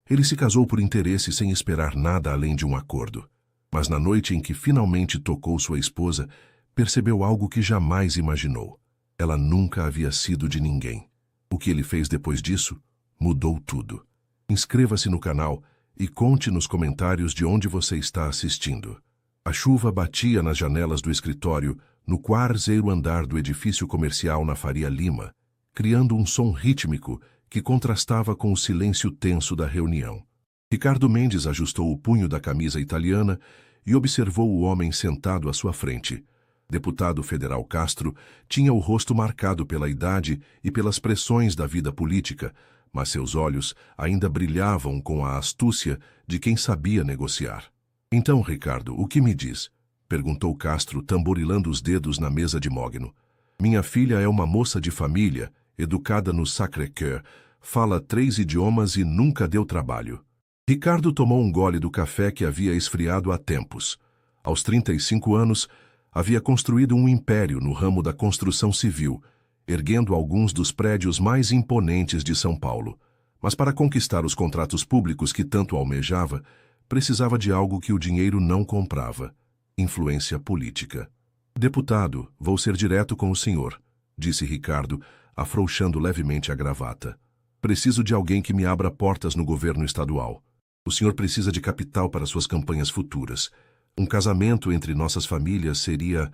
Ele se casou por interesse sem esperar nada além de um acordo. Mas na noite em que finalmente tocou sua esposa, percebeu algo que jamais imaginou. Ela nunca havia sido de ninguém. O que ele fez depois disso mudou tudo. Inscreva-se no canal e conte nos comentários de onde você está assistindo. A chuva batia nas janelas do escritório no 4º andar do edifício comercial na Faria Lima, criando um som rítmico que contrastava com o silêncio tenso da reunião. Ricardo Mendes ajustou o punho da camisa italiana e observou o homem sentado à sua frente. Deputado federal Castro tinha o rosto marcado pela idade e pelas pressões da vida política, mas seus olhos ainda brilhavam com a astúcia de quem sabia negociar. Então, Ricardo, o que me diz? Perguntou Castro, tamborilando os dedos na mesa de mogno. Minha filha é uma moça de família, educada no Sacré-Cœur, fala 3 idiomas e nunca deu trabalho. Ricardo tomou um gole do café que havia esfriado há tempos. Aos 35 anos, havia construído um império no ramo da construção civil, erguendo alguns dos prédios mais imponentes de São Paulo. Mas para conquistar os contratos públicos que tanto almejava, precisava de algo que o dinheiro não comprava: influência política. Deputado, vou ser direto com o senhor, disse Ricardo, afrouxando levemente a gravata. Preciso de alguém que me abra portas no governo estadual. O senhor precisa de capital para suas campanhas futuras. Um casamento entre nossas famílias seria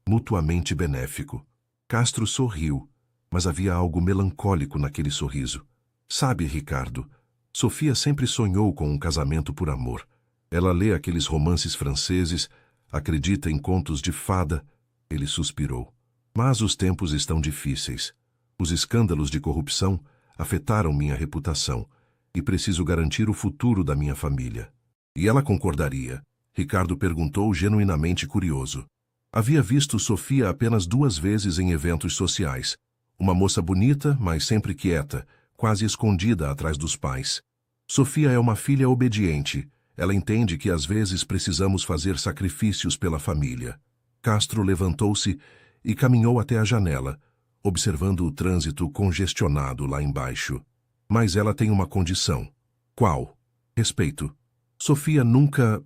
mutuamente benéfico. Castro sorriu, mas havia algo melancólico naquele sorriso. Sabe, Ricardo, Sofia sempre sonhou com um casamento por amor. Ela lê aqueles romances franceses, acredita em contos de fada. Ele suspirou. Mas os tempos estão difíceis. Os escândalos de corrupção afetaram minha reputação e preciso garantir o futuro da minha família. E ela concordaria? Ricardo perguntou, genuinamente curioso. Havia visto Sofia apenas 2 vezes em eventos sociais. Uma moça bonita, mas sempre quieta, quase escondida atrás dos pais. Sofia é uma filha obediente. Ela entende que às vezes precisamos fazer sacrifícios pela família. Castro levantou-se e caminhou até a janela, observando o trânsito congestionado lá embaixo. Mas ela tem uma condição. Qual? Respeito. Sofia nunca...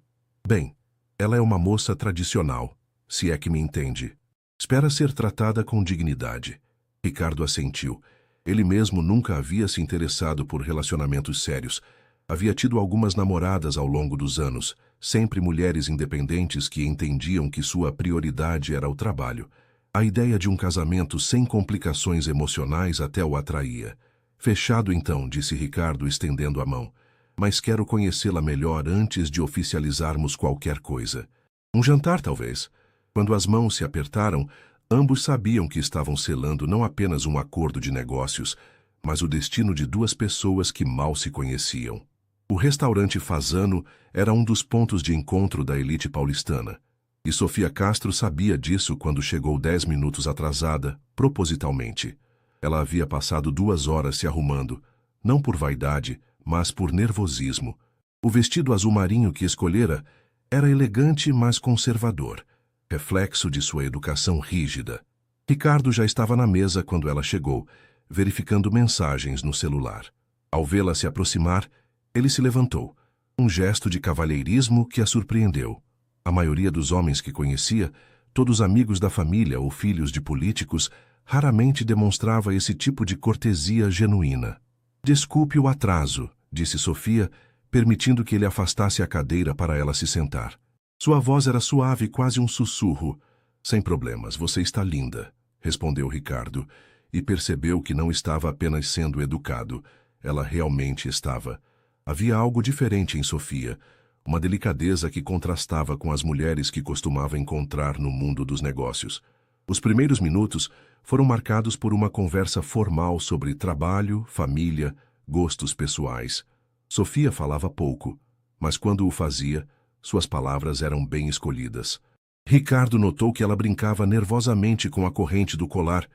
Bem, ela é uma moça tradicional, se é que me entende. Espera ser tratada com dignidade. Ricardo assentiu. Ele mesmo nunca havia se interessado por relacionamentos sérios. Havia tido algumas namoradas ao longo dos anos, sempre mulheres independentes que entendiam que sua prioridade era o trabalho. A ideia de um casamento sem complicações emocionais até o atraía. Fechado então, disse Ricardo, estendendo a mão. Mas quero conhecê-la melhor antes de oficializarmos qualquer coisa. Um jantar, talvez. Quando as mãos se apertaram, ambos sabiam que estavam selando não apenas um acordo de negócios, mas o destino de 2 pessoas que mal se conheciam. O restaurante Fasano era um dos pontos de encontro da elite paulistana. E Sofia Castro sabia disso quando chegou 10 minutos atrasada, propositalmente. Ela havia passado 2 horas se arrumando, não por vaidade, mas por nervosismo. O vestido azul marinho que escolhera era elegante, mas conservador, reflexo de sua educação rígida. Ricardo já estava na mesa quando ela chegou, verificando mensagens no celular. Ao vê-la se aproximar, ele se levantou, um gesto de cavalheirismo que a surpreendeu. A maioria dos homens que conhecia, todos amigos da família ou filhos de políticos, raramente demonstrava esse tipo de cortesia genuína. Desculpe o atraso, disse Sofia, permitindo que ele afastasse a cadeira para ela se sentar. Sua voz era suave, quase um sussurro. Sem problemas, você está linda, respondeu Ricardo, e percebeu que não estava apenas sendo educado. Ela realmente estava. Havia algo diferente em Sofia, uma delicadeza que contrastava com as mulheres que costumava encontrar no mundo dos negócios. Os primeiros minutos foram marcados por uma conversa formal sobre trabalho, família, gostos pessoais. Sofia falava pouco, mas quando o fazia, suas palavras eram bem escolhidas. Ricardo notou que ela brincava nervosamente com a corrente do colar,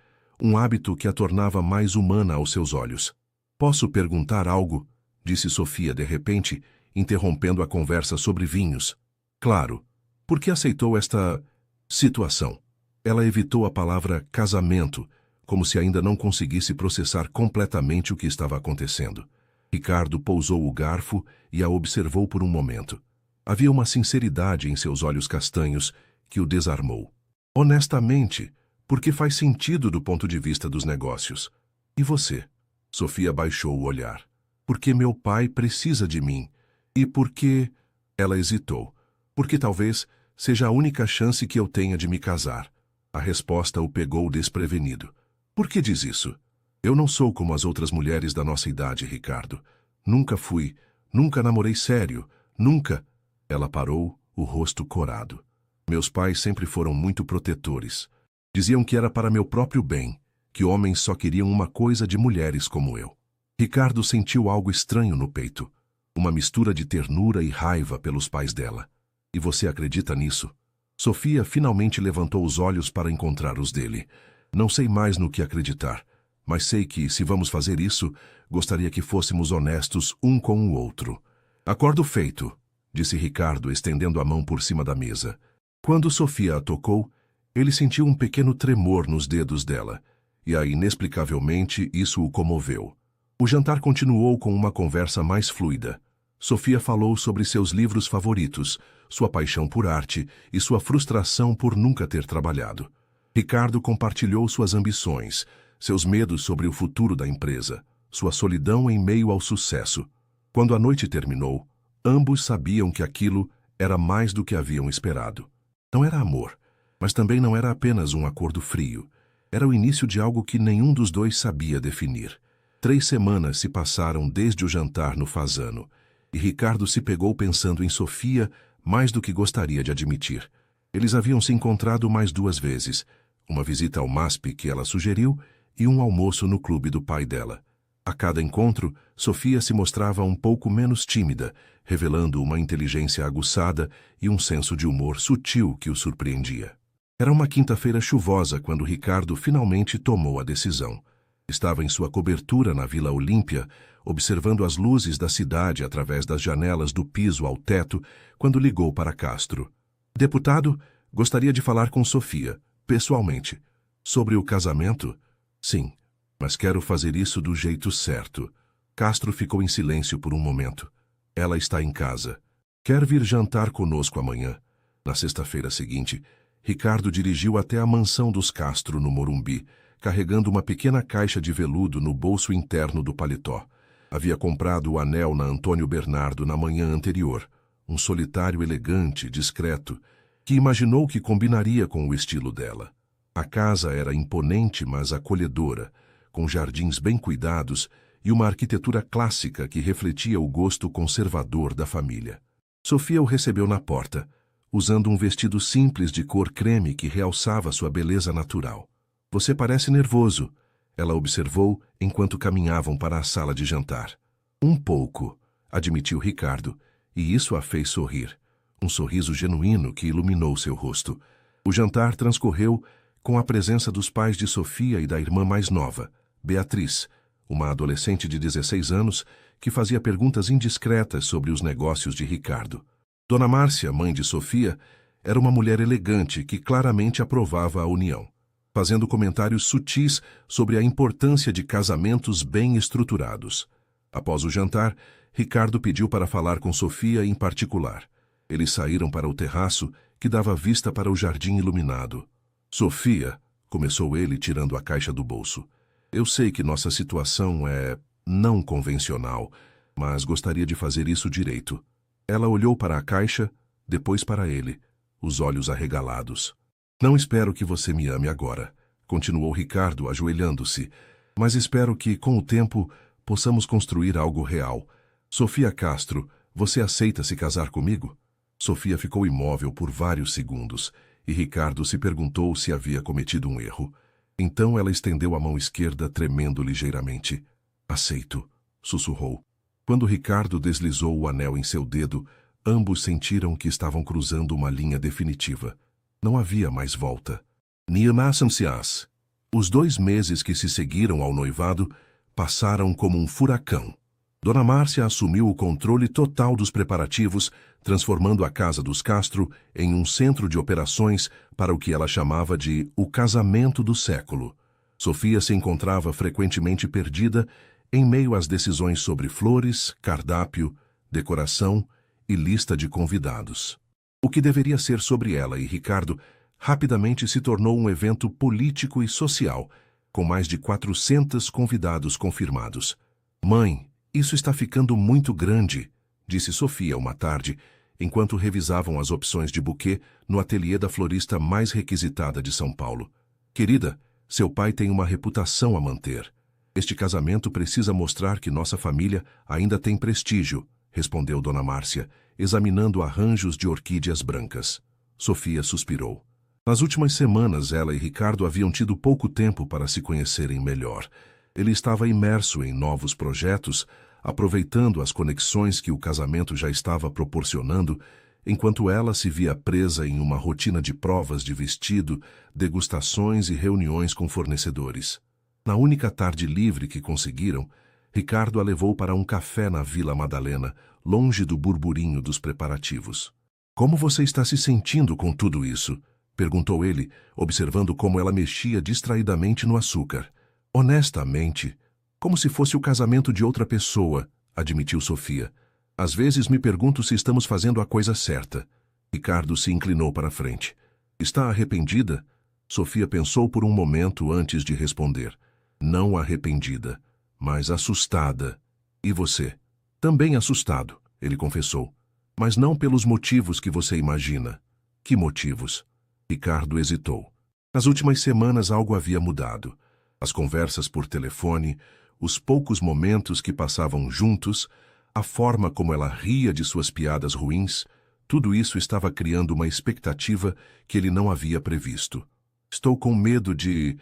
um hábito que a tornava mais humana aos seus olhos. Posso perguntar algo? Disse Sofia de repente, interrompendo a conversa sobre vinhos. Claro. Por que aceitou esta situação? Ela evitou a palavra casamento, como se ainda não conseguisse processar completamente o que estava acontecendo. Ricardo pousou o garfo e a observou por um momento. Havia uma sinceridade em seus olhos castanhos que o desarmou. Honestamente, porque faz sentido do ponto de vista dos negócios. E você? Sofia baixou o olhar. Porque meu pai precisa de mim. E porque... Ela hesitou. Porque talvez seja a única chance que eu tenha de me casar. A resposta o pegou desprevenido. Por que diz isso? Eu não sou como as outras mulheres da nossa idade, Ricardo. Nunca fui, nunca namorei sério, nunca... Ela parou, o rosto corado. Meus pais sempre foram muito protetores. Diziam que era para meu próprio bem, que homens só queriam uma coisa de mulheres como eu. Ricardo sentiu algo estranho no peito, uma mistura de ternura e raiva pelos pais dela. E você acredita nisso? Sofia finalmente levantou os olhos para encontrar os dele. Não sei mais no que acreditar, mas sei que, se vamos fazer isso, gostaria que fôssemos honestos um com o outro. Acordo feito, disse Ricardo, estendendo a mão por cima da mesa. Quando Sofia a tocou, ele sentiu um pequeno tremor nos dedos dela, e inexplicavelmente isso o comoveu. O jantar continuou com uma conversa mais fluida. Sofia falou sobre seus livros favoritos, sua paixão por arte e sua frustração por nunca ter trabalhado. Ricardo compartilhou suas ambições, seus medos sobre o futuro da empresa, sua solidão em meio ao sucesso. Quando a noite terminou, ambos sabiam que aquilo era mais do que haviam esperado. Não era amor, mas também não era apenas um acordo frio. Era o início de algo que nenhum dos dois sabia definir. 3 semanas se passaram desde o jantar no Fasano, e Ricardo se pegou pensando em Sofia mais do que gostaria de admitir. Eles haviam se encontrado mais 2 vezes, uma visita ao MASP que ela sugeriu e um almoço no clube do pai dela. A cada encontro, Sofia se mostrava um pouco menos tímida, revelando uma inteligência aguçada e um senso de humor sutil que o surpreendia. Era uma quinta-feira chuvosa quando Ricardo finalmente tomou a decisão. Estava em sua cobertura na Vila Olímpia, observando as luzes da cidade através das janelas do piso ao teto, quando ligou para Castro. Deputado, gostaria de falar com Sofia, pessoalmente. Sobre o casamento? Sim, mas quero fazer isso do jeito certo. Castro ficou em silêncio por um momento. Ela está em casa. Quer vir jantar conosco amanhã? Na sexta-feira seguinte, Ricardo dirigiu até a mansão dos Castro, no Morumbi, carregando uma pequena caixa de veludo no bolso interno do paletó. Havia comprado o anel na Antônio Bernardo na manhã anterior, um solitário elegante, discreto, que imaginou que combinaria com o estilo dela. A casa era imponente, mas acolhedora, com jardins bem cuidados e uma arquitetura clássica que refletia o gosto conservador da família. Sofia o recebeu na porta, usando um vestido simples de cor creme que realçava sua beleza natural. Você parece nervoso, ela observou enquanto caminhavam para a sala de jantar. Um pouco, admitiu Ricardo, e isso a fez sorrir. Um sorriso genuíno que iluminou seu rosto. O jantar transcorreu com a presença dos pais de Sofia e da irmã mais nova, Beatriz, uma adolescente de 16 anos que fazia perguntas indiscretas sobre os negócios de Ricardo. Dona Márcia, mãe de Sofia, era uma mulher elegante que claramente aprovava a união, fazendo comentários sutis sobre a importância de casamentos bem estruturados. Após o jantar, Ricardo pediu para falar com Sofia em particular. Eles saíram para o terraço, que dava vista para o jardim iluminado. Sofia, começou ele tirando a caixa do bolso. Eu sei que nossa situação é não convencional, mas gostaria de fazer isso direito. Ela olhou para a caixa, depois para ele, os olhos arregalados. Não espero que você me ame agora, continuou Ricardo, ajoelhando-se, mas espero que, com o tempo, possamos construir algo real. Sofia Castro, você aceita se casar comigo? Sofia ficou imóvel por vários segundos, e Ricardo se perguntou se havia cometido um erro. Então ela estendeu a mão esquerda, tremendo ligeiramente. Aceito, sussurrou. Quando Ricardo deslizou o anel em seu dedo, ambos sentiram que estavam cruzando uma linha definitiva. Não havia mais volta. Niamassam-se-as. Os 2 meses que se seguiram ao noivado passaram como um furacão. Dona Márcia assumiu o controle total dos preparativos, transformando a casa dos Castro em um centro de operações para o que ela chamava de o casamento do século. Sofia se encontrava frequentemente perdida em meio às decisões sobre flores, cardápio, decoração e lista de convidados. O que deveria ser sobre ela e Ricardo rapidamente se tornou um evento político e social, com mais de 400 convidados confirmados. Mãe, isso está ficando muito grande, disse Sofia uma tarde, enquanto revisavam as opções de buquê no ateliê da florista mais requisitada de São Paulo. Querida, seu pai tem uma reputação a manter. Este casamento precisa mostrar que nossa família ainda tem prestígio, respondeu Dona Márcia, examinando arranjos de orquídeas brancas. Sofia suspirou. Nas últimas semanas, ela e Ricardo haviam tido pouco tempo para se conhecerem melhor. Ele estava imerso em novos projetos, aproveitando as conexões que o casamento já estava proporcionando, enquanto ela se via presa em uma rotina de provas de vestido, degustações e reuniões com fornecedores. Na única tarde livre que conseguiram, Ricardo a levou para um café na Vila Madalena, longe do burburinho dos preparativos. Como você está se sentindo com tudo isso? Perguntou ele, observando como ela mexia distraidamente no açúcar. Honestamente, como se fosse o casamento de outra pessoa, admitiu Sofia. Às vezes me pergunto se estamos fazendo a coisa certa. Ricardo se inclinou para a frente. Está arrependida? Sofia pensou por um momento antes de responder. Não arrependida, mas assustada. E você? Também assustado, ele confessou. Mas não pelos motivos que você imagina. Que motivos? Ricardo hesitou. Nas últimas semanas algo havia mudado. As conversas por telefone, os poucos momentos que passavam juntos, a forma como ela ria de suas piadas ruins, tudo isso estava criando uma expectativa que ele não havia previsto. Estou com medo de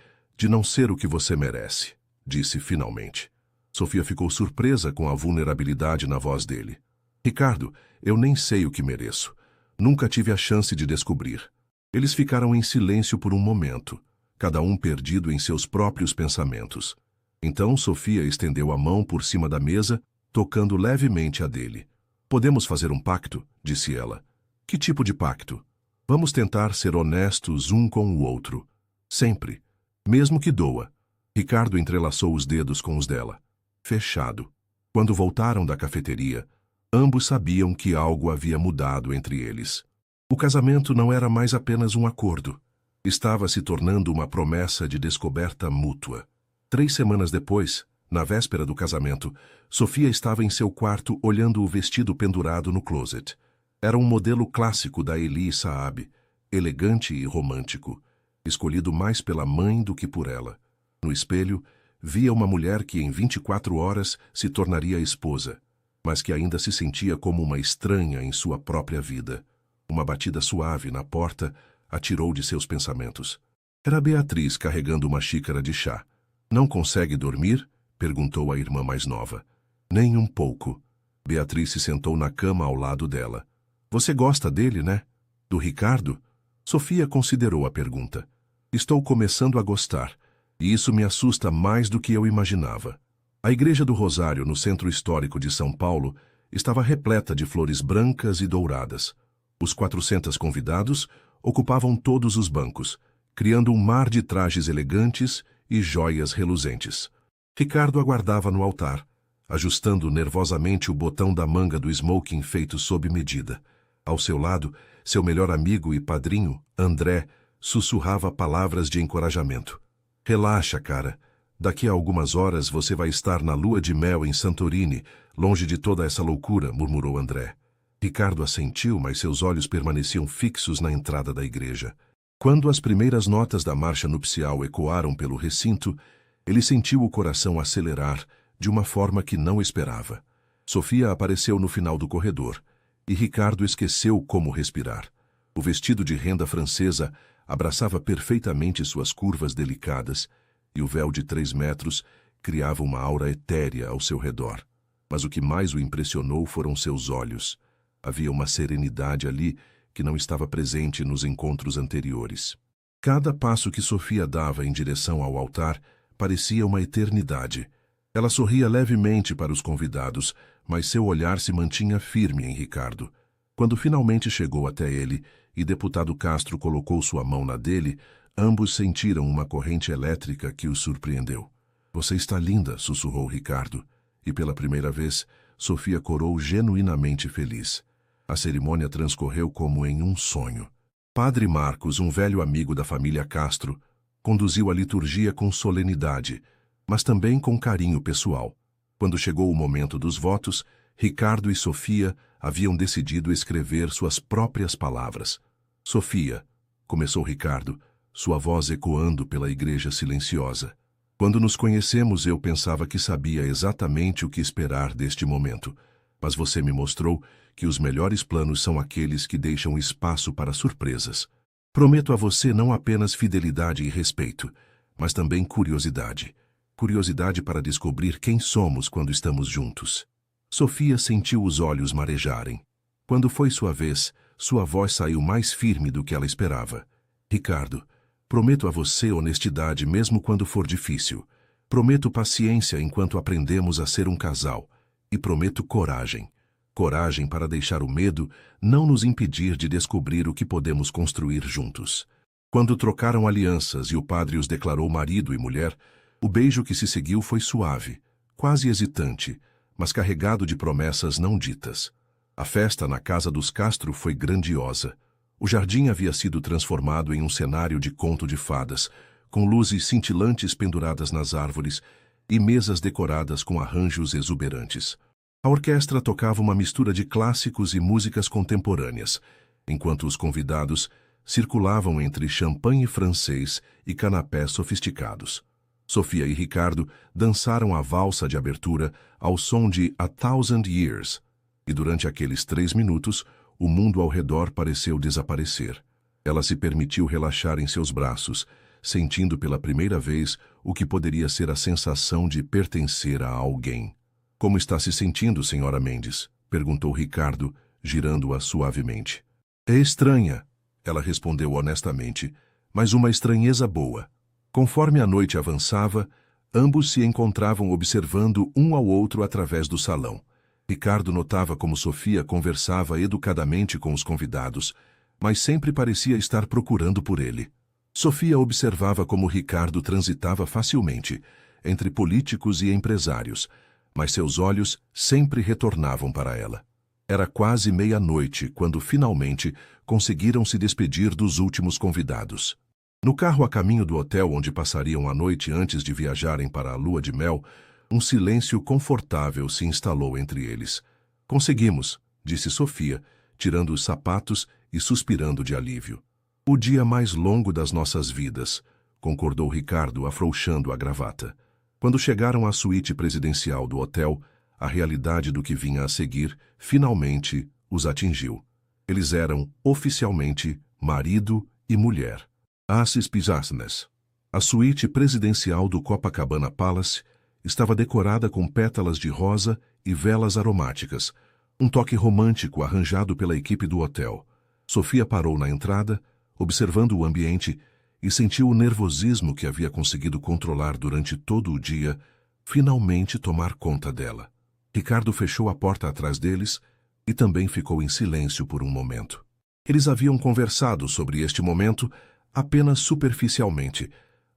não ser o que você merece, disse finalmente. Sofia ficou surpresa com a vulnerabilidade na voz dele. Ricardo, eu nem sei o que mereço. Nunca tive a chance de descobrir. Eles ficaram em silêncio por um momento, cada um perdido em seus próprios pensamentos. Então Sofia estendeu a mão por cima da mesa, tocando levemente a dele. Podemos fazer um pacto, disse ela. Que tipo de pacto? Vamos tentar ser honestos um com o outro. Sempre. Mesmo que doa. Ricardo entrelaçou os dedos com os dela. Fechado. Quando voltaram da cafeteria, ambos sabiam que algo havia mudado entre eles. O casamento não era mais apenas um acordo. Estava se tornando uma promessa de descoberta mútua. 3 semanas depois, na véspera do casamento, Sofia estava em seu quarto olhando o vestido pendurado no closet. Era um modelo clássico da Elie Saab, elegante e romântico, escolhido mais pela mãe do que por ela. No espelho, via uma mulher que em 24 horas se tornaria esposa, mas que ainda se sentia como uma estranha em sua própria vida. Uma batida suave na porta a tirou de seus pensamentos. Era Beatriz carregando uma xícara de chá. Não consegue dormir? Perguntou a irmã mais nova. Nem um pouco. Beatriz se sentou na cama ao lado dela. Você gosta dele, né? Do Ricardo? Sofia considerou a pergunta. Estou começando a gostar, e isso me assusta mais do que eu imaginava. A Igreja do Rosário, no centro histórico de São Paulo, estava repleta de flores brancas e douradas. Os 400 convidados ocupavam todos os bancos, criando um mar de trajes elegantes e joias reluzentes. Ricardo aguardava no altar, ajustando nervosamente o botão da manga do smoking feito sob medida. Ao seu lado, seu melhor amigo e padrinho, André, sussurrava palavras de encorajamento. Relaxa, cara. Daqui a algumas horas você vai estar na lua de mel em Santorini, longe de toda essa loucura, murmurou André. Ricardo assentiu, mas seus olhos permaneciam fixos na entrada da igreja. Quando as primeiras notas da marcha nupcial ecoaram pelo recinto, ele sentiu o coração acelerar de uma forma que não esperava. Sofia apareceu no final do corredor, e Ricardo esqueceu como respirar. O vestido de renda francesa abraçava perfeitamente suas curvas delicadas, e o véu de 3 metros criava uma aura etérea ao seu redor. Mas o que mais o impressionou foram seus olhos. Havia uma serenidade ali que não estava presente nos encontros anteriores. Cada passo que Sofia dava em direção ao altar parecia uma eternidade. Ela sorria levemente para os convidados, mas seu olhar se mantinha firme em Ricardo. Quando finalmente chegou até ele e deputado Castro colocou sua mão na dele, ambos sentiram uma corrente elétrica que os surpreendeu. Você está linda, sussurrou Ricardo, e pela primeira vez, Sofia corou genuinamente feliz. A cerimônia transcorreu como em um sonho. Padre Marcos, um velho amigo da família Castro, conduziu a liturgia com solenidade, mas também com carinho pessoal. Quando chegou o momento dos votos, Ricardo e Sofia haviam decidido escrever suas próprias palavras. Sofia, começou Ricardo, sua voz ecoando pela igreja silenciosa. Quando nos conhecemos, eu pensava que sabia exatamente o que esperar deste momento, mas você me mostrou que os melhores planos são aqueles que deixam espaço para surpresas. Prometo a você não apenas fidelidade e respeito, mas também curiosidade. Curiosidade para descobrir quem somos quando estamos juntos. Sofia sentiu os olhos marejarem. Quando foi sua vez, sua voz saiu mais firme do que ela esperava. Ricardo, prometo a você honestidade mesmo quando for difícil. Prometo paciência enquanto aprendemos a ser um casal. E prometo coragem. Coragem para deixar o medo não nos impedir de descobrir o que podemos construir juntos. Quando trocaram alianças e o padre os declarou marido e mulher, o beijo que se seguiu foi suave, quase hesitante, mas carregado de promessas não ditas. A festa na casa dos Castro foi grandiosa. O jardim havia sido transformado em um cenário de conto de fadas, com luzes cintilantes penduradas nas árvores e mesas decoradas com arranjos exuberantes. A orquestra tocava uma mistura de clássicos e músicas contemporâneas, enquanto os convidados circulavam entre champanhe francês e canapés sofisticados. Sofia e Ricardo dançaram a valsa de abertura ao som de A Thousand Years, e durante aqueles 3 minutos, o mundo ao redor pareceu desaparecer. Ela se permitiu relaxar em seus braços, sentindo pela primeira vez o que poderia ser a sensação de pertencer a alguém. Como está se sentindo, senhora Mendes? Perguntou Ricardo, girando-a suavemente. É estranha, ela respondeu honestamente, mas uma estranheza boa. Conforme a noite avançava, ambos se encontravam observando um ao outro através do salão. Ricardo notava como Sofia conversava educadamente com os convidados, mas sempre parecia estar procurando por ele. Sofia observava como Ricardo transitava facilmente entre políticos e empresários, mas seus olhos sempre retornavam para ela. Era quase meia-noite quando finalmente conseguiram se despedir dos últimos convidados. No carro a caminho do hotel onde passariam a noite antes de viajarem para a lua de mel, um silêncio confortável se instalou entre eles. Conseguimos, disse Sofia, tirando os sapatos e suspirando de alívio. O dia mais longo das nossas vidas, concordou Ricardo, afrouxando a gravata. Quando chegaram à suíte presidencial do hotel, a realidade do que vinha a seguir, finalmente, os atingiu. Eles eram, oficialmente, marido e mulher. Assis Pisasnes. A suíte presidencial do Copacabana Palace estava decorada com pétalas de rosa e velas aromáticas, um toque romântico arranjado pela equipe do hotel. Sofia parou na entrada, observando o ambiente, e sentiu o nervosismo que havia conseguido controlar durante todo o dia, finalmente tomar conta dela. Ricardo fechou a porta atrás deles e também ficou em silêncio por um momento. Eles haviam conversado sobre este momento apenas superficialmente,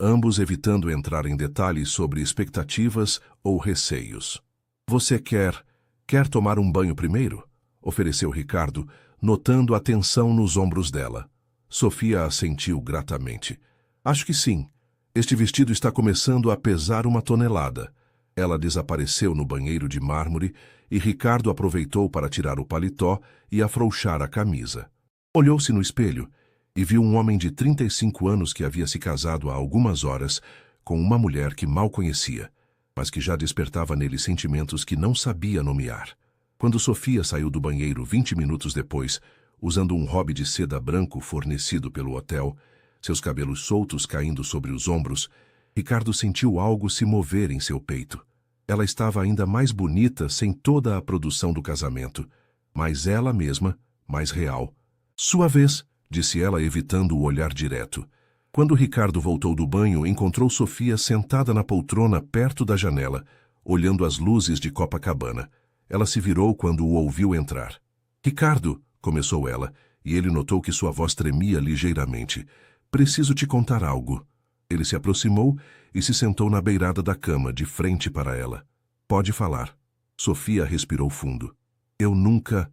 ambos evitando entrar em detalhes sobre expectativas ou receios. Você quer tomar um banho primeiro? Ofereceu Ricardo, notando a tensão nos ombros dela. Sofia assentiu gratamente. Acho que sim. Este vestido está começando a pesar 1 tonelada. Ela desapareceu no banheiro de mármore e Ricardo aproveitou para tirar o paletó e afrouxar a camisa. Olhou-se no espelho e viu um homem de 35 anos que havia se casado há algumas horas com uma mulher que mal conhecia, mas que já despertava nele sentimentos que não sabia nomear. Quando Sofia saiu do banheiro 20 minutos depois, usando um hobby de seda branco fornecido pelo hotel, seus cabelos soltos caindo sobre os ombros, Ricardo sentiu algo se mover em seu peito. Ela estava ainda mais bonita sem toda a produção do casamento, mas ela mesma, mais real. Sua vez, disse ela, evitando o olhar direto. Quando Ricardo voltou do banho, encontrou Sofia sentada na poltrona perto da janela, olhando as luzes de Copacabana. Ela se virou quando o ouviu entrar. Ricardo, começou ela, e ele notou que sua voz tremia ligeiramente. Preciso te contar algo. Ele se aproximou e se sentou na beirada da cama, de frente para ela. Pode falar. Sofia respirou fundo. Eu nunca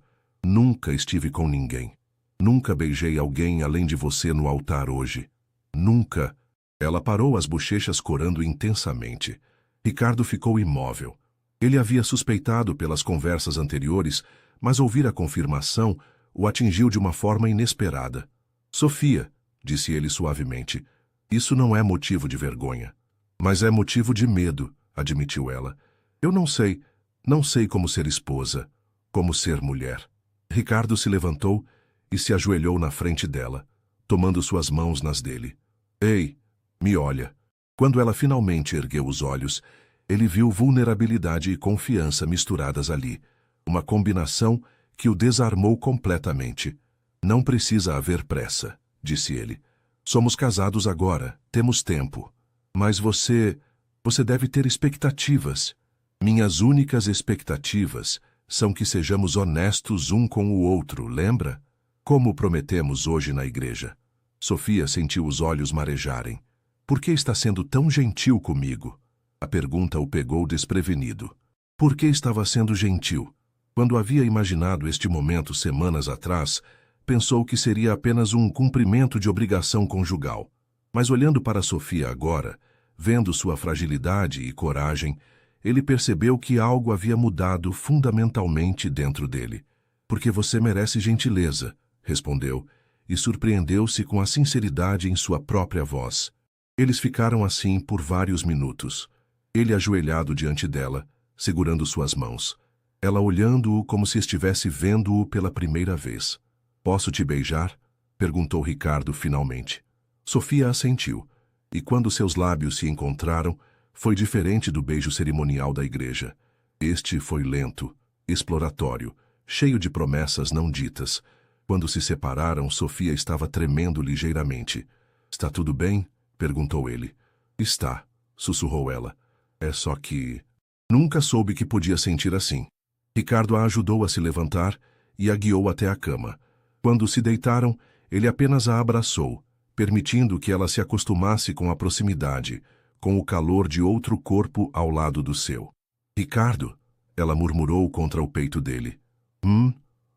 estive com ninguém. Nunca beijei alguém além de você no altar hoje. Nunca. Ela parou, as bochechas corando intensamente. Ricardo ficou imóvel. Ele havia suspeitado pelas conversas anteriores, mas ouvir a confirmação o atingiu de uma forma inesperada. Sofia, disse ele suavemente, isso não é motivo de vergonha. Mas é motivo de medo, admitiu ela. Eu não sei como ser esposa, como ser mulher. Ricardo se levantou e se ajoelhou na frente dela, tomando suas mãos nas dele. Ei, me olha. Quando ela finalmente ergueu os olhos, ele viu vulnerabilidade e confiança misturadas ali, uma combinação que o desarmou completamente. Não precisa haver pressa, disse ele. Somos casados agora, temos tempo. Mas você deve ter expectativas. Minhas únicas expectativas são que sejamos honestos um com o outro, lembra? Como prometemos hoje na igreja. Sofia sentiu os olhos marejarem. Por que está sendo tão gentil comigo? A pergunta o pegou desprevenido. Por que estava sendo gentil? Quando havia imaginado este momento semanas atrás, pensou que seria apenas um cumprimento de obrigação conjugal. Mas olhando para Sofia agora, vendo sua fragilidade e coragem, ele percebeu que algo havia mudado fundamentalmente dentro dele. Porque você merece gentileza, respondeu, e surpreendeu-se com a sinceridade em sua própria voz. Eles ficaram assim por vários minutos. Ele ajoelhado diante dela, segurando suas mãos. Ela olhando-o como se estivesse vendo-o pela primeira vez. Posso te beijar? Perguntou Ricardo finalmente. Sofia assentiu, e quando seus lábios se encontraram, foi diferente do beijo cerimonial da igreja. Este foi lento, exploratório, cheio de promessas não ditas. Quando se separaram, Sofia estava tremendo ligeiramente. Está tudo bem? Perguntou ele. Está, sussurrou ela. É só que... Nunca soube que podia sentir assim. Ricardo a ajudou a se levantar e a guiou até a cama. Quando se deitaram, ele apenas a abraçou, permitindo que ela se acostumasse com a proximidade, com o calor de outro corpo ao lado do seu. Ricardo, ela murmurou contra o peito dele.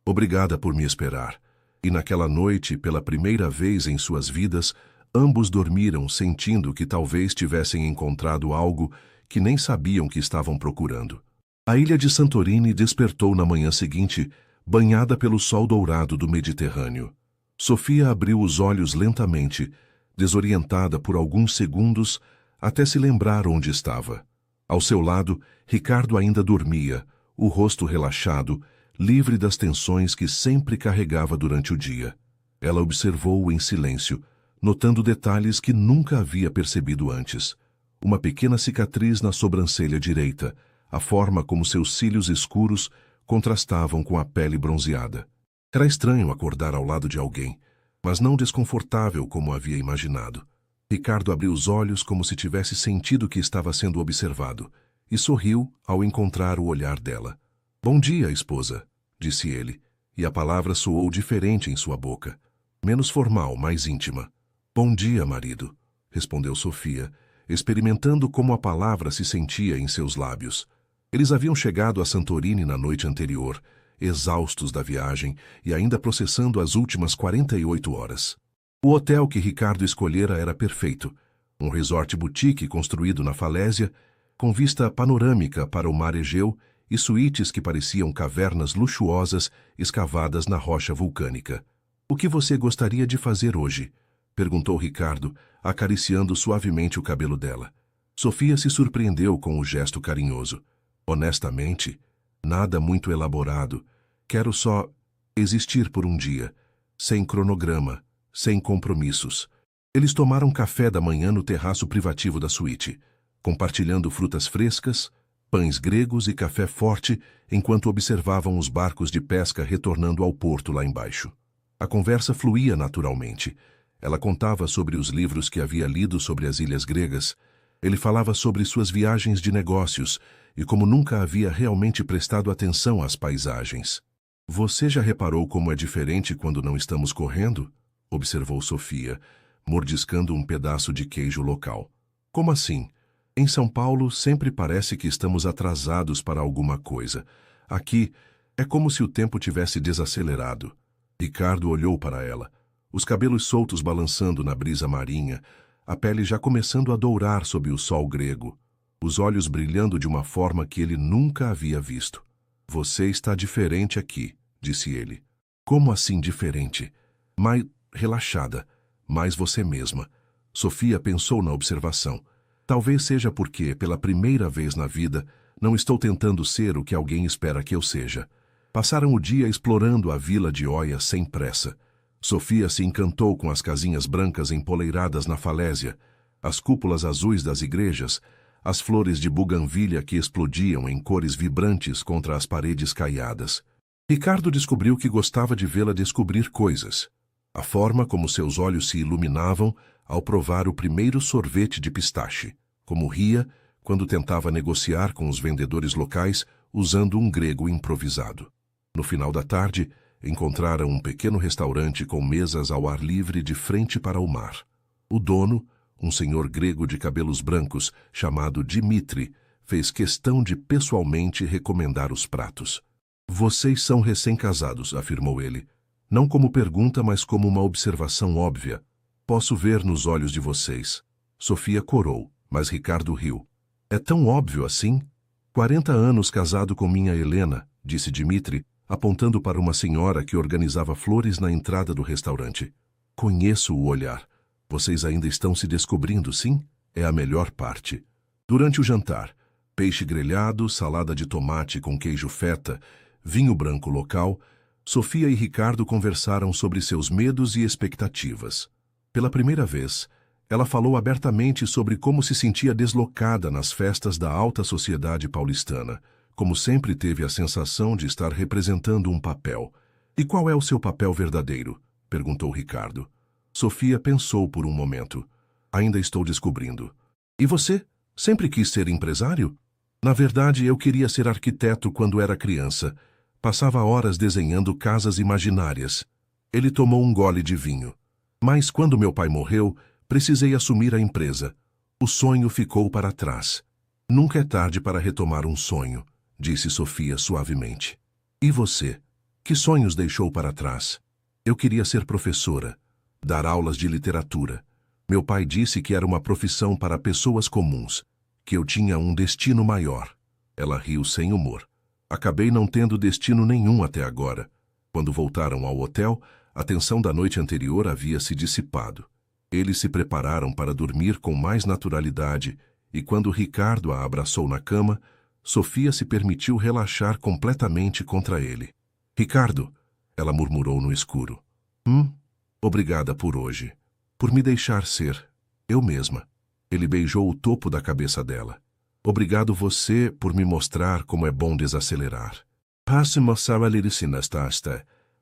Obrigada por me esperar. E naquela noite, pela primeira vez em suas vidas, ambos dormiram sentindo que talvez tivessem encontrado algo que nem sabiam que estavam procurando. A ilha de Santorini despertou na manhã seguinte, banhada pelo sol dourado do Mediterrâneo. Sofia abriu os olhos lentamente, desorientada por alguns segundos, até se lembrar onde estava. Ao seu lado, Ricardo ainda dormia, o rosto relaxado, livre das tensões que sempre carregava durante o dia. Ela observou-o em silêncio, notando detalhes que nunca havia percebido antes. Uma pequena cicatriz na sobrancelha direita, a forma como seus cílios escuros contrastavam com a pele bronzeada. Era estranho acordar ao lado de alguém, mas não desconfortável como havia imaginado. Ricardo abriu os olhos como se tivesse sentido que estava sendo observado, e sorriu ao encontrar o olhar dela. Bom dia, esposa, disse ele, e a palavra soou diferente em sua boca, menos formal, mais íntima. Bom dia, marido, respondeu Sofia, experimentando como a palavra se sentia em seus lábios. Eles haviam chegado a Santorini na noite anterior, exaustos da viagem e ainda processando as últimas 48 horas. O hotel que Ricardo escolhera era perfeito, um resort boutique construído na falésia, com vista panorâmica para o mar Egeu e suítes que pareciam cavernas luxuosas escavadas na rocha vulcânica. O que você gostaria de fazer hoje? Perguntou Ricardo, acariciando suavemente o cabelo dela. Sofia se surpreendeu com o gesto carinhoso. Honestamente, nada muito elaborado. Quero só existir por um dia, sem cronograma, sem compromissos. Eles tomaram café da manhã no terraço privativo da suíte, compartilhando frutas frescas, pães gregos e café forte enquanto observavam os barcos de pesca retornando ao porto lá embaixo. A conversa fluía naturalmente. Ela contava sobre os livros que havia lido sobre as ilhas gregas. Ele falava sobre suas viagens de negócios e como nunca havia realmente prestado atenção às paisagens. Você já reparou como é diferente quando não estamos correndo? Observou Sofia, mordiscando um pedaço de queijo local. Como assim? Em São Paulo, sempre parece que estamos atrasados para alguma coisa. Aqui, é como se o tempo tivesse desacelerado. Ricardo olhou para ela, os cabelos soltos balançando na brisa marinha, a pele já começando a dourar sob o sol grego, os olhos brilhando de uma forma que ele nunca havia visto. Você está diferente aqui, disse ele. Como assim diferente? Mais relaxada, mais você mesma. Sofia pensou na observação. Talvez seja porque, pela primeira vez na vida, não estou tentando ser o que alguém espera que eu seja. Passaram o dia explorando a vila de Oia sem pressa. Sofia se encantou com as casinhas brancas empoleiradas na falésia, as cúpulas azuis das igrejas, as flores de buganvília que explodiam em cores vibrantes contra as paredes caiadas. Ricardo descobriu que gostava de vê-la descobrir coisas. A forma como seus olhos se iluminavam ao provar o primeiro sorvete de pistache, como ria quando tentava negociar com os vendedores locais usando um grego improvisado. No final da tarde, encontraram um pequeno restaurante com mesas ao ar livre de frente para o mar. O dono, um senhor grego de cabelos brancos, chamado Dimitri, fez questão de pessoalmente recomendar os pratos. Vocês são recém-casados, afirmou ele. Não como pergunta, mas como uma observação óbvia. Posso ver nos olhos de vocês. Sofia corou, mas Ricardo riu. É tão óbvio assim? 40 anos casado com minha Helena, disse Dimitri, apontando para uma senhora que organizava flores na entrada do restaurante. Conheço o olhar. Vocês ainda estão se descobrindo, sim? É a melhor parte. Durante o jantar, peixe grelhado, salada de tomate com queijo feta, vinho branco local, Sofia e Ricardo conversaram sobre seus medos e expectativas. Pela primeira vez, ela falou abertamente sobre como se sentia deslocada nas festas da alta sociedade paulistana, como sempre teve a sensação de estar representando um papel. E qual é o seu papel verdadeiro? Perguntou Ricardo. Sofia pensou por um momento. Ainda estou descobrindo. E você? Sempre quis ser empresário? Na verdade, eu queria ser arquiteto quando era criança. Passava horas desenhando casas imaginárias. Ele tomou um gole de vinho. Mas quando meu pai morreu, precisei assumir a empresa. O sonho ficou para trás. Nunca é tarde para retomar um sonho, disse Sofia suavemente. E você? Que sonhos deixou para trás? Eu queria ser professora, dar aulas de literatura. Meu pai disse que era uma profissão para pessoas comuns, que eu tinha um destino maior. Ela riu sem humor. Acabei não tendo destino nenhum até agora. Quando voltaram ao hotel, a tensão da noite anterior havia se dissipado. Eles se prepararam para dormir com mais naturalidade e quando Ricardo a abraçou na cama, Sofia se permitiu relaxar completamente contra ele. Ricardo, ela murmurou no escuro. Obrigada por hoje. Por me deixar ser. Eu mesma. Ele beijou o topo da cabeça dela. Obrigado você por me mostrar como é bom desacelerar.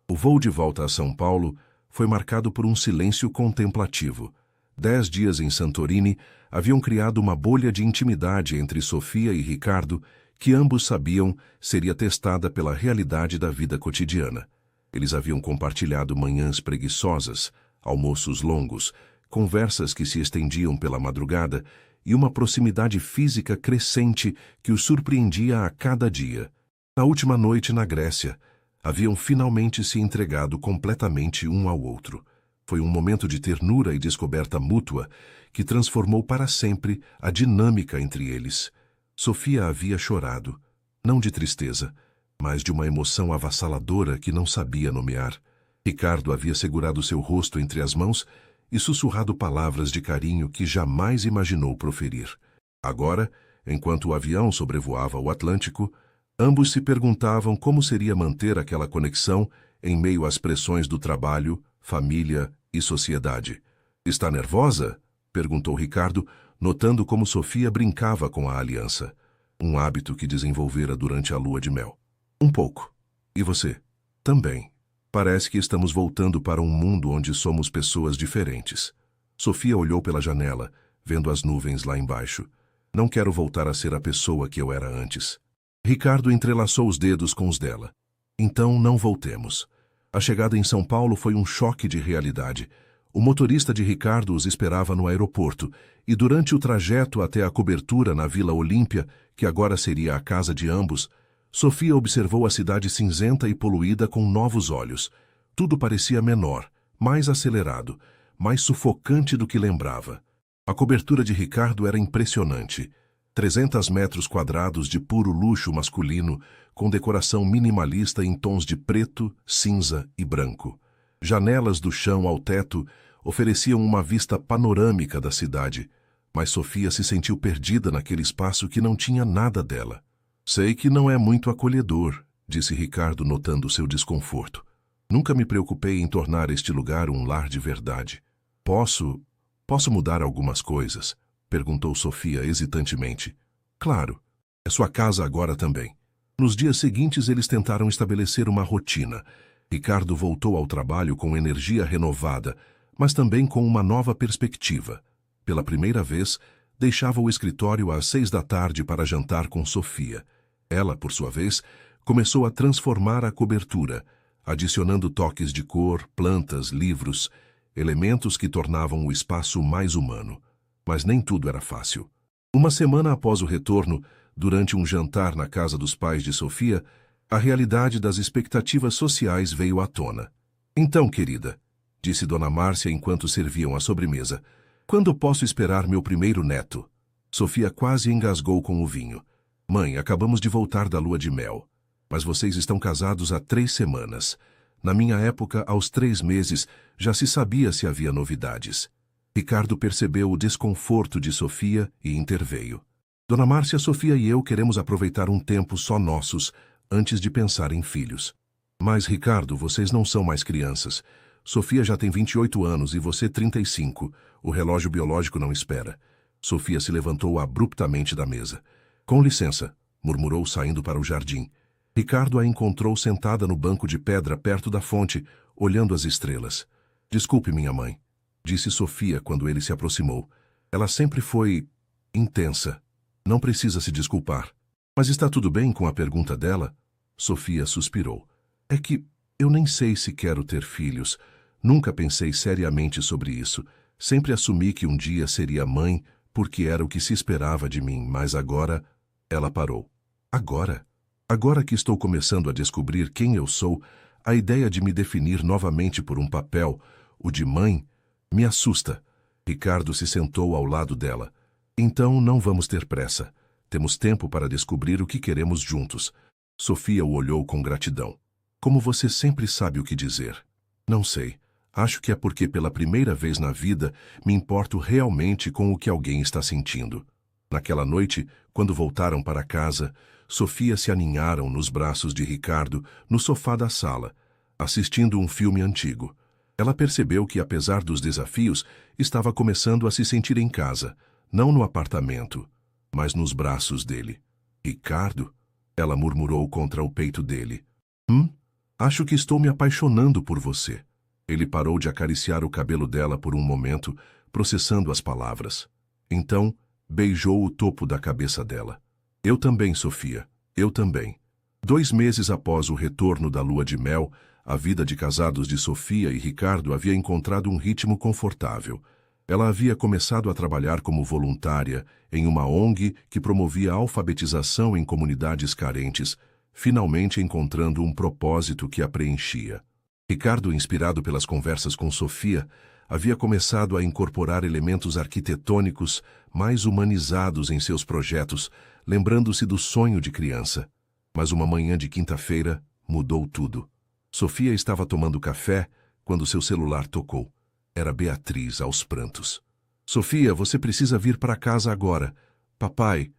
O voo de volta a São Paulo foi marcado por um silêncio contemplativo. 10 dias em Santorini haviam criado uma bolha de intimidade entre Sofia e Ricardo que ambos sabiam seria testada pela realidade da vida cotidiana. Eles haviam compartilhado manhãs preguiçosas, almoços longos, conversas que se estendiam pela madrugada e uma proximidade física crescente que os surpreendia a cada dia. Na última noite na Grécia, haviam finalmente se entregado completamente um ao outro. Foi um momento de ternura e descoberta mútua que transformou para sempre a dinâmica entre eles. Sofia havia chorado, não de tristeza, mas de uma emoção avassaladora que não sabia nomear. Ricardo havia segurado seu rosto entre as mãos e sussurrado palavras de carinho que jamais imaginou proferir. Agora, enquanto o avião sobrevoava o Atlântico, ambos se perguntavam como seria manter aquela conexão em meio às pressões do trabalho, família e sociedade. Está nervosa? Perguntou Ricardo, notando como Sofia brincava com a aliança, um hábito que desenvolvera durante a lua de mel. Um pouco. E você? Também. Parece que estamos voltando para um mundo onde somos pessoas diferentes. Sofia olhou pela janela, vendo as nuvens lá embaixo. Não quero voltar a ser a pessoa que eu era antes. Ricardo entrelaçou os dedos com os dela. Então não voltemos. A chegada em São Paulo foi um choque de realidade. O motorista de Ricardo os esperava no aeroporto, e durante o trajeto até a cobertura na Vila Olímpia, que agora seria a casa de ambos, Sofia observou a cidade cinzenta e poluída com novos olhos. Tudo parecia menor, mais acelerado, mais sufocante do que lembrava. A cobertura de Ricardo era impressionante. 300 metros quadrados de puro luxo masculino, com decoração minimalista em tons de preto, cinza e branco. Janelas do chão ao teto ofereciam uma vista panorâmica da cidade, mas Sofia se sentiu perdida naquele espaço que não tinha nada dela. Sei que não é muito acolhedor, disse Ricardo, notando seu desconforto. Nunca me preocupei em tornar este lugar um lar de verdade. Posso mudar algumas coisas? Perguntou Sofia hesitantemente. Claro, é sua casa agora também. Nos dias seguintes eles tentaram estabelecer uma rotina. Ricardo voltou ao trabalho com energia renovada, mas também com uma nova perspectiva. Pela primeira vez, deixava o escritório às 6 da tarde para jantar com Sofia. Ela, por sua vez, começou a transformar a cobertura, adicionando toques de cor, plantas, livros, elementos que tornavam o espaço mais humano. Mas nem tudo era fácil. Uma semana após o retorno, durante um jantar na casa dos pais de Sofia, a realidade das expectativas sociais veio à tona. Então, querida, disse Dona Márcia enquanto serviam a sobremesa, quando posso esperar meu primeiro neto? Sofia quase engasgou com o vinho. Mãe, acabamos de voltar da lua de mel. Mas vocês estão casados há 3 semanas. Na minha época, aos 3 meses, já se sabia se havia novidades. Ricardo percebeu o desconforto de Sofia e interveio. Dona Márcia, Sofia e eu queremos aproveitar um tempo só nossos, antes de pensar em filhos. Mas, Ricardo, vocês não são mais crianças. Sofia já tem 28 anos e você 35. O relógio biológico não espera. Sofia se levantou abruptamente da mesa. Com licença, murmurou saindo para o jardim. Ricardo a encontrou sentada no banco de pedra perto da fonte, olhando as estrelas. Desculpe, minha mãe, disse Sofia quando ele se aproximou. Ela sempre foi intensa. Não precisa se desculpar. Mas está tudo bem com a pergunta dela? Sofia suspirou. É que eu nem sei se quero ter filhos. Nunca pensei seriamente sobre isso. Sempre assumi que um dia seria mãe, porque era o que se esperava de mim, mas agora... Ela parou. Agora? Agora que estou começando a descobrir quem eu sou, a ideia de me definir novamente por um papel, o de mãe, me assusta. Ricardo se sentou ao lado dela. Então não vamos ter pressa. Temos tempo para descobrir o que queremos juntos. Sofia o olhou com gratidão. Como você sempre sabe o que dizer. Não sei. Acho que é porque pela primeira vez na vida me importo realmente com o que alguém está sentindo. Naquela noite, quando voltaram para casa, Sofia se aninharam nos braços de Ricardo no sofá da sala, assistindo um filme antigo. Ela percebeu que, apesar dos desafios, estava começando a se sentir em casa, não no apartamento, mas nos braços dele. Ricardo? Ela murmurou contra o peito dele. Acho que estou me apaixonando por você. Ele parou de acariciar o cabelo dela por um momento, processando as palavras. Então, beijou o topo da cabeça dela. Eu também, Sofia, eu também. 2 meses após o retorno da lua de mel, a vida de casados de Sofia e Ricardo havia encontrado um ritmo confortável. Ela havia começado a trabalhar como voluntária em uma ONG que promovia a alfabetização em comunidades carentes, finalmente encontrando um propósito que a preenchia. Ricardo, inspirado pelas conversas com Sofia, havia começado a incorporar elementos arquitetônicos mais humanizados em seus projetos, lembrando-se do sonho de criança. Mas uma manhã de quinta-feira mudou tudo. Sofia estava tomando café quando seu celular tocou. Era Beatriz aos prantos. Sofia, você precisa vir para casa agora. Papai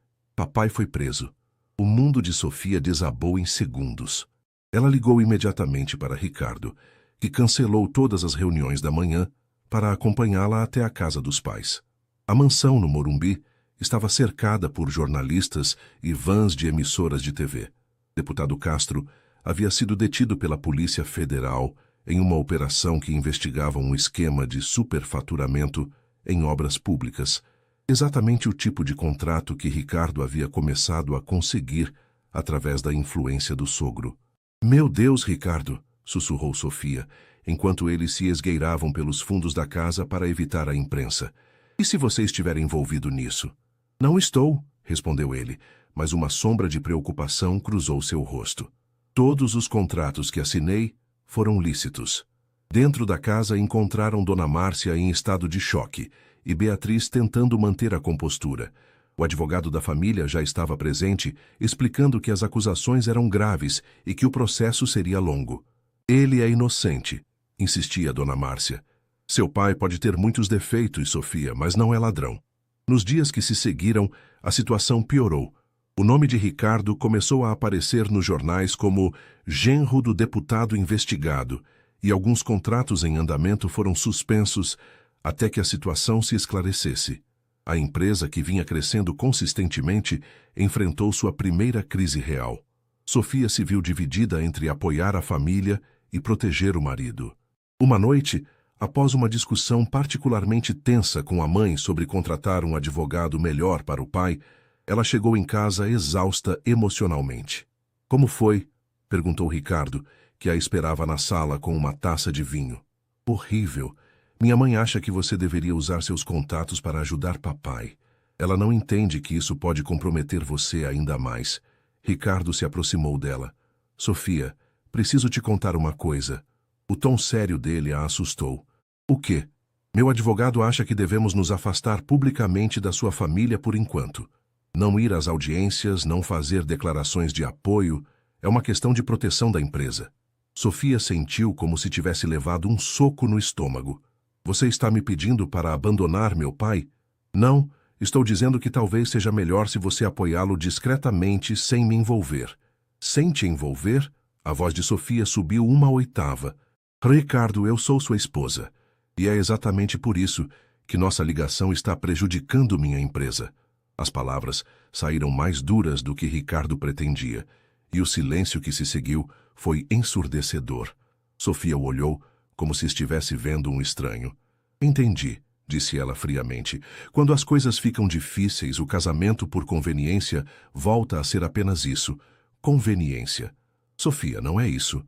foi preso. O mundo de Sofia desabou em segundos. Ela ligou imediatamente para Ricardo, que cancelou todas as reuniões da manhã para acompanhá-la até a casa dos pais. A mansão no Morumbi estava cercada por jornalistas e vans de emissoras de TV. Deputado Castro havia sido detido pela Polícia Federal em uma operação que investigava um esquema de superfaturamento em obras públicas, exatamente o tipo de contrato que Ricardo havia começado a conseguir através da influência do sogro. Meu Deus, Ricardo, sussurrou Sofia, enquanto eles se esgueiravam pelos fundos da casa para evitar a imprensa. E se você estiver envolvido nisso? Não estou, respondeu ele, mas uma sombra de preocupação cruzou seu rosto. Todos os contratos que assinei foram lícitos. Dentro da casa encontraram Dona Márcia em estado de choque e Beatriz tentando manter a compostura. O advogado da família já estava presente, explicando que as acusações eram graves e que o processo seria longo. Ele é inocente, insistia Dona Márcia. Seu pai pode ter muitos defeitos, Sofia, mas não é ladrão. Nos dias que se seguiram, a situação piorou. O nome de Ricardo começou a aparecer nos jornais como genro do deputado investigado, e alguns contratos em andamento foram suspensos até que a situação se esclarecesse. A empresa, que vinha crescendo consistentemente, enfrentou sua primeira crise real. Sofia se viu dividida entre apoiar a família e proteger o marido. Uma noite, após uma discussão particularmente tensa com a mãe sobre contratar um advogado melhor para o pai, ela chegou em casa exausta emocionalmente. Como foi? Perguntou Ricardo, que a esperava na sala com uma taça de vinho. Horrível. Minha mãe acha que você deveria usar seus contatos para ajudar papai. Ela não entende que isso pode comprometer você ainda mais. Ricardo se aproximou dela. Sofia, preciso te contar uma coisa. O tom sério dele a assustou. O quê? Meu advogado acha que devemos nos afastar publicamente da sua família por enquanto. Não ir às audiências, não fazer declarações de apoio, é uma questão de proteção da empresa. Sofia sentiu como se tivesse levado um soco no estômago. Você está me pedindo para abandonar meu pai? Não, estou dizendo que talvez seja melhor se você apoiá-lo discretamente sem me envolver. Sem te envolver? A voz de Sofia subiu uma oitava. Ricardo, eu sou sua esposa. E é exatamente por isso que nossa ligação está prejudicando minha empresa. As palavras saíram mais duras do que Ricardo pretendia, e o silêncio que se seguiu foi ensurdecedor. Sofia o olhou como se estivesse vendo um estranho. Entendi, disse ela friamente. Quando as coisas ficam difíceis, o casamento por conveniência volta a ser apenas isso. Conveniência. Sofia, não é isso.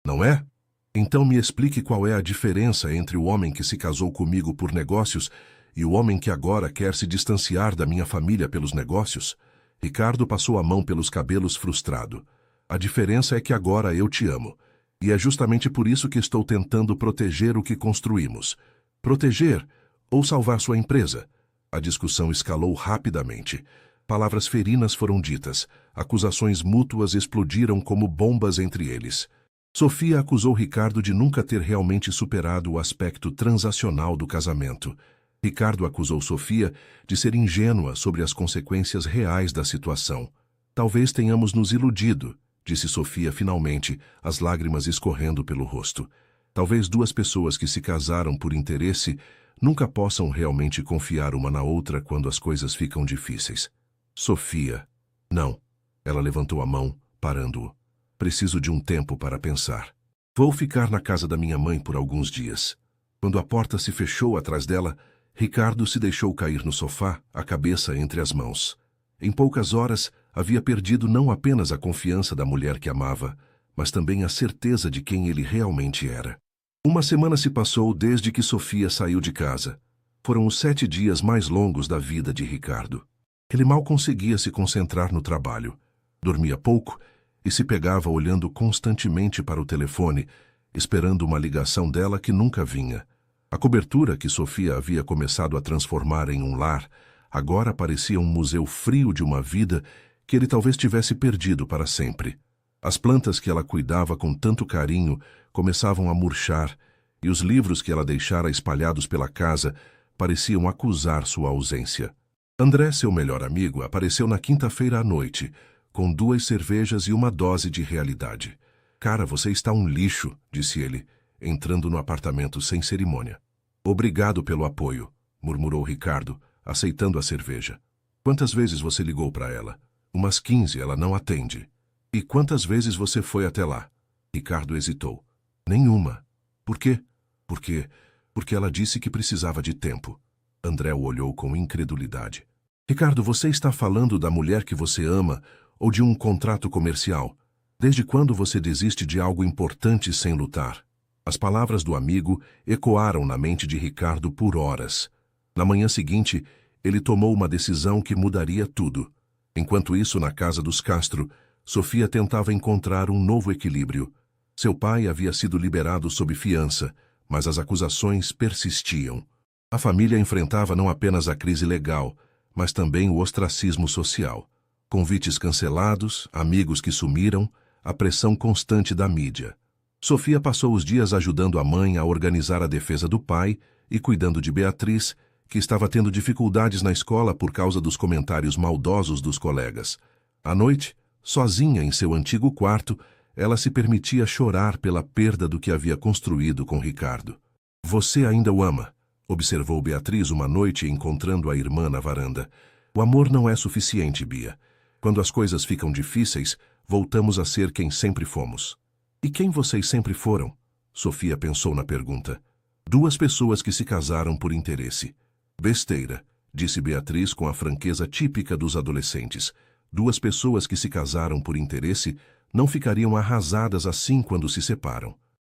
Não é? Então me explique qual é a diferença entre o homem que se casou comigo por negócios e o homem que agora quer se distanciar da minha família pelos negócios. Ricardo passou a mão pelos cabelos frustrado. A diferença é que agora eu te amo. E é justamente por isso que estou tentando proteger o que construímos. Proteger ou salvar sua empresa? A discussão escalou rapidamente. Palavras ferinas foram ditas. Acusações mútuas explodiram como bombas entre eles. Sofia acusou Ricardo de nunca ter realmente superado o aspecto transacional do casamento. Ricardo acusou Sofia de ser ingênua sobre as consequências reais da situação. Talvez tenhamos nos iludido, disse Sofia finalmente, as lágrimas escorrendo pelo rosto. Talvez duas pessoas que se casaram por interesse nunca possam realmente confiar uma na outra quando as coisas ficam difíceis. Sofia. Não. Ela levantou a mão, parando-o. Preciso de um tempo para pensar. Vou ficar na casa da minha mãe por alguns dias. Quando a porta se fechou atrás dela, Ricardo se deixou cair no sofá, a cabeça entre as mãos. Em poucas horas, havia perdido não apenas a confiança da mulher que amava, mas também a certeza de quem ele realmente era. Uma semana se passou desde que Sofia saiu de casa. Foram os 7 dias mais longos da vida de Ricardo. Ele mal conseguia se concentrar no trabalho. Dormia pouco e se pegava olhando constantemente para o telefone, esperando uma ligação dela que nunca vinha. A cobertura que Sofia havia começado a transformar em um lar, agora parecia um museu frio de uma vida que ele talvez tivesse perdido para sempre. As plantas que ela cuidava com tanto carinho começavam a murchar, e os livros que ela deixara espalhados pela casa pareciam acusar sua ausência. André, seu melhor amigo, apareceu na quinta-feira à noite, com 2 cervejas e uma dose de realidade. Cara, você está um lixo, disse ele, entrando no apartamento sem cerimônia. Obrigado pelo apoio, murmurou Ricardo, aceitando a cerveja. Quantas vezes você ligou para ela? Umas 15, ela não atende. E quantas vezes você foi até lá? Ricardo hesitou. Nenhuma. Por quê? Porque ela disse que precisava de tempo. André o olhou com incredulidade. Ricardo, você está falando da mulher que você ama ou de um contrato comercial? Desde quando você desiste de algo importante sem lutar? As palavras do amigo ecoaram na mente de Ricardo por horas. Na manhã seguinte, ele tomou uma decisão que mudaria tudo. Enquanto isso, na casa dos Castro, Sofia tentava encontrar um novo equilíbrio. Seu pai havia sido liberado sob fiança, mas as acusações persistiam. A família enfrentava não apenas a crise legal, mas também o ostracismo social. Convites cancelados, amigos que sumiram, a pressão constante da mídia. Sofia passou os dias ajudando a mãe a organizar a defesa do pai e cuidando de Beatriz, que estava tendo dificuldades na escola por causa dos comentários maldosos dos colegas. À noite, sozinha em seu antigo quarto, ela se permitia chorar pela perda do que havia construído com Ricardo. "Você ainda o ama", observou Beatriz uma noite encontrando a irmã na varanda. "O amor não é suficiente, Bia. Quando as coisas ficam difíceis, voltamos a ser quem sempre fomos." "E quem vocês sempre foram?" Sofia pensou na pergunta. "Duas pessoas que se casaram por interesse." "Besteira", disse Beatriz com a franqueza típica dos adolescentes. "Duas pessoas que se casaram por interesse não ficariam arrasadas assim quando se separam."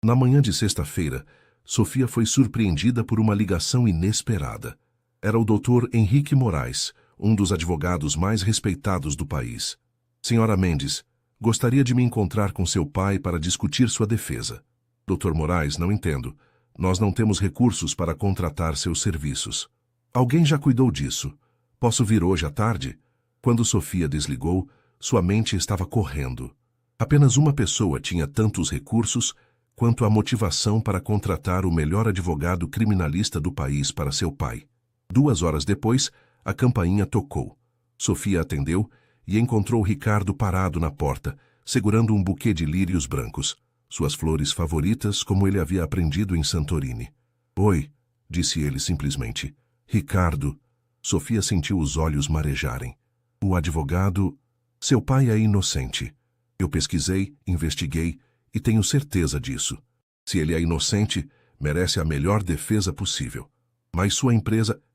Na manhã de sexta-feira, Sofia foi surpreendida por uma ligação inesperada. Era o Dr. Henrique Moraes, um dos advogados mais respeitados do país. "Senhora Mendes, gostaria de me encontrar com seu pai para discutir sua defesa." "Dr. Moraes, não entendo. Nós não temos recursos para contratar seus serviços." "Alguém já cuidou disso. Posso vir hoje à tarde?" Quando Sofia desligou, sua mente estava correndo. Apenas uma pessoa tinha tantos recursos quanto a motivação para contratar o melhor advogado criminalista do país para seu pai. 2 horas depois, a campainha tocou. Sofia atendeu e encontrou Ricardo parado na porta, segurando um buquê de lírios brancos, suas flores favoritas como ele havia aprendido em Santorini. "Oi", disse ele simplesmente. "Ricardo." Sofia sentiu os olhos marejarem. "O advogado... Seu pai é inocente. Eu pesquisei, investiguei e tenho certeza disso. Se ele é inocente, merece a melhor defesa possível. Mas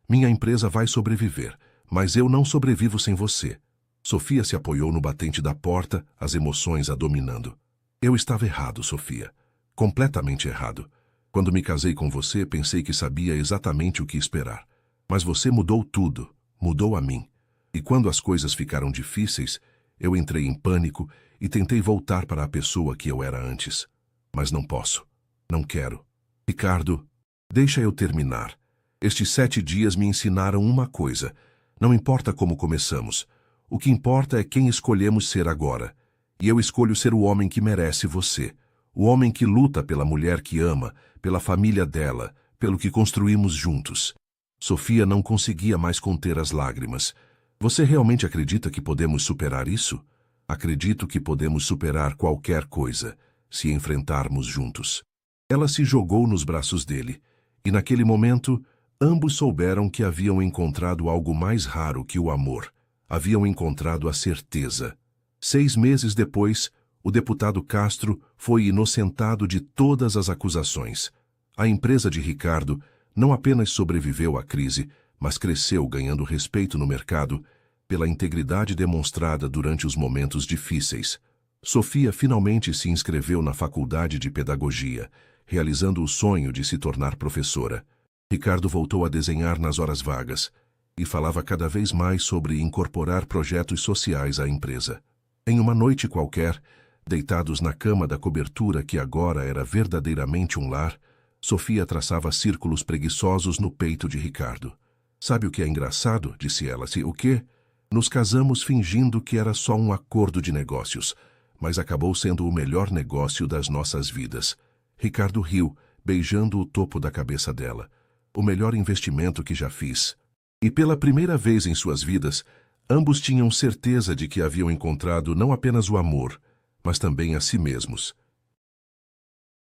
minha empresa vai sobreviver, mas eu não sobrevivo sem você." Sofia se apoiou no batente da porta, as emoções a dominando. "Eu estava errado, Sofia. Completamente errado. Quando me casei com você, pensei que sabia exatamente o que esperar. Mas você mudou tudo, mudou a mim. E quando as coisas ficaram difíceis, eu entrei em pânico e tentei voltar para a pessoa que eu era antes. Mas não posso. Não quero. Ricardo, deixa eu terminar. Estes 7 dias me ensinaram uma coisa. Não importa como começamos. O que importa é quem escolhemos ser agora. E eu escolho ser o homem que merece você. O homem que luta pela mulher que ama, pela família dela, pelo que construímos juntos." Sofia não conseguia mais conter as lágrimas. "Você realmente acredita que podemos superar isso?" "Acredito que podemos superar qualquer coisa, se enfrentarmos juntos." Ela se jogou nos braços dele, e naquele momento, ambos souberam que haviam encontrado algo mais raro que o amor. Haviam encontrado a certeza. 6 meses depois, o deputado Castro foi inocentado de todas as acusações. A empresa de Ricardo não apenas sobreviveu à crise, mas cresceu ganhando respeito no mercado pela integridade demonstrada durante os momentos difíceis. Sofia finalmente se inscreveu na faculdade de pedagogia, realizando o sonho de se tornar professora. Ricardo voltou a desenhar nas horas vagas e falava cada vez mais sobre incorporar projetos sociais à empresa. Em uma noite qualquer, deitados na cama da cobertura que agora era verdadeiramente um lar, Sofia traçava círculos preguiçosos no peito de Ricardo. "Sabe o que é engraçado?" disse ela. "O quê? Nos casamos fingindo que era só um acordo de negócios, mas acabou sendo o melhor negócio das nossas vidas." Ricardo riu, beijando o topo da cabeça dela. "O melhor investimento que já fiz." E pela primeira vez em suas vidas, ambos tinham certeza de que haviam encontrado não apenas o amor, mas também a si mesmos.